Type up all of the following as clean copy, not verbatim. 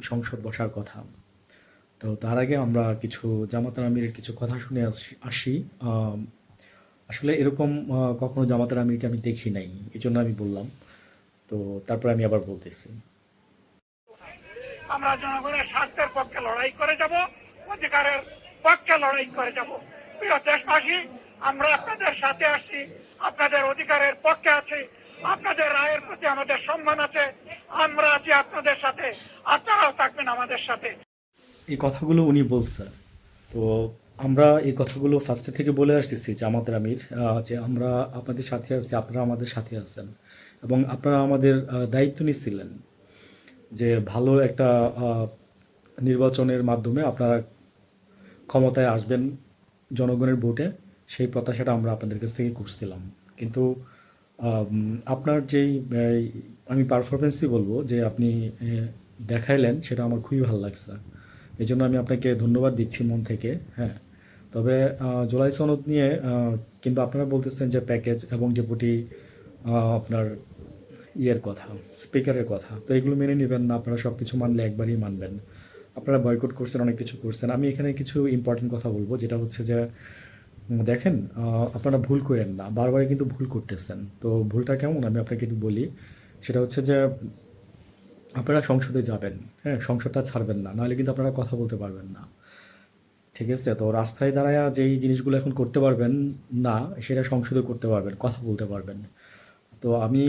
সংসদ বসার কথা। তো তার আগে আমরা কিছু জামাতার আমিরের কিছু কথা শুনে আসি। আম আসলে এরকম কখনো জামাতার আমিরকে আমি দেখি নাই। এজন্য আমি বললাম। তো তারপরে আমি আবার বলতেছি। আমরা জনগণের স্বার্থের পক্ষে লড়াই করে যাব, অধিকারের পক্ষে লড়াই করে যাব। প্রিয় দেশবাসী, আমরা আপনাদের সাথে আছি, আপনাদের অধিকারের পক্ষে আছি, আপনাদের রায়ের প্রতি আমাদের সম্মান আছে। আমরা আছি আপনাদের সাথে, আপনারাও থাকবেন আমাদের সাথে। এই কথাগুলো উনি বলছে। তো আমরা এই কথাগুলো ফার্স্টে থেকে বলে আসতেছি জামাতের আমির, যে আমরা আপনাদের সাথে আছি, আপনারা আমাদের সাথে আছেন এবং আপনারা আমাদের দায়িত্ব নিচ্ছিলেন যে ভালো একটা নির্বাচনের মাধ্যমে আপনারা ক্ষমতায় আসবেন জনগণের ভোটে। সেই প্রত্যাশাটা আমরা আপনাদের কাছ থেকে করছিলাম। কিন্তু আপনার যেই আমি পারফরমেন্সই বলবো যে আপনি দেখাইলেন, সেটা আমার খুবই ভালো লাগছে। এই জন্য আমি আপনাকে ধন্যবাদ দিচ্ছি মন থেকে। হ্যাঁ, তবে জুলাই সনদ নিয়ে কিন্তু আপনারা বলতেছেন যে প্যাকেজ এবং ডেপুটি আপনার ইয়ের কথা, স্পিকারের কথা, তো এগুলো মেনে নেবেন না। আপনারা সব কিছু মানলে একবারই মানবেন। আপনারা বয়কট করছেন, অনেক কিছু করছেন। আমি এখানে কিছু ইম্পর্টেন্ট কথা বলবো, যেটা হচ্ছে যে দেখেন, আপনারা ভুল করেন না, বারবারই কিন্তু ভুল করতেছেন। তো ভুলটা কেমন আমি আপনাকে একটু বলি। সেটা হচ্ছে যে আপনারা সংসদে যাবেন, হ্যাঁ, সংসদটা ছাড়বেন না, নাহলে কিন্তু আপনারা কথা বলতে পারবেন না। ঠিক আছে? তো রাস্তায় দাঁড়ায়া যেই জিনিসগুলো এখন করতে পারবেন না, সেটা সংসদে করতে পারবেন, কথা বলতে পারবেন। তো আমি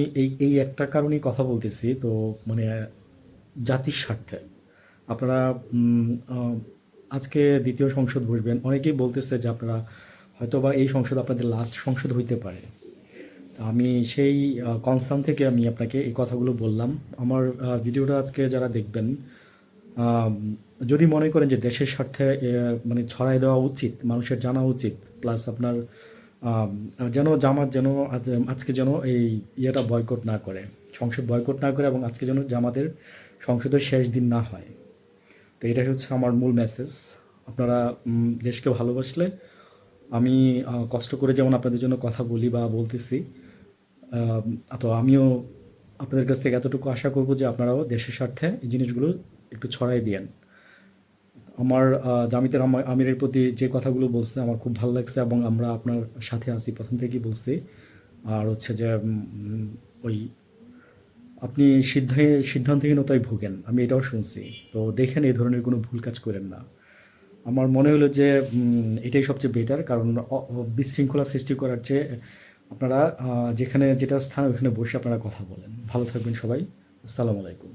এই একটা কারণেই কথা বলতেছি। তো মানে জাতির স্বার্থে আপনারা উম, আহ, আজকে দ্বিতীয় সংসদ বসবেন, অনেকেই বলতেছে যে আপনারা হয়তোবা এই সংসদ আপনাদের লাস্ট সংসদ হইতে পারে। তা আমি সেই কনসার্ন থেকে আমি আপনাকে এই কথাগুলো বললাম। আমার ভিডিওটা আজকে যারা দেখবেন, আম, যদি মনে করেন যে দেশের স্বার্থে মানে ছড়াই দেওয়া উচিত, মানুষের জানা উচিত, প্লাস আপনার আম, যেন জামাত যেন আজকে যেন এই ইয়েটা বয়কট না করে, সংসদ বয়কট না করে, এবং আজকে যেন জামাতের সংসদের শেষ দিন না হয়। তো এটাই হচ্ছে আমার মূল মেসেজ। আপনারা দেশকে ভালোবাসলে আমি কষ্ট করে যেমন আপনাদের জন্য কথা বলি বা বলতেছি, আম, তো আমিও আপনাদের কাছ থেকে এতটুকু আশা করব যে আপনারাও দেশের স্বার্থে এই জিনিসগুলো একটু ছড়াই দিয়েন। আমার জামাতের আমিরের প্রতি যে কথাগুলো বলছে আমার খুব ভালো লাগছে, এবং আমরা আপনার সাথে আছি প্রথম থেকেই বলছি। আর হচ্ছে যে ওই আপনি সিদ্ধান্তহীনতায় ভোগেন, আমি এটাও শুনছি। তো দেখেন এই ধরনের কোনো ভুল কাজ করেন না। আমার মনে হলো যে এটাই সবচেয়ে বেটার, কারণ বিশৃঙ্খলা সৃষ্টি করার চেয়ে আপনারা যেখানে যেটা স্থান ওখানে বসে আপনারা কথা বলেন। ভালো থাকবেন সবাই। আসসালামু আলাইকুম।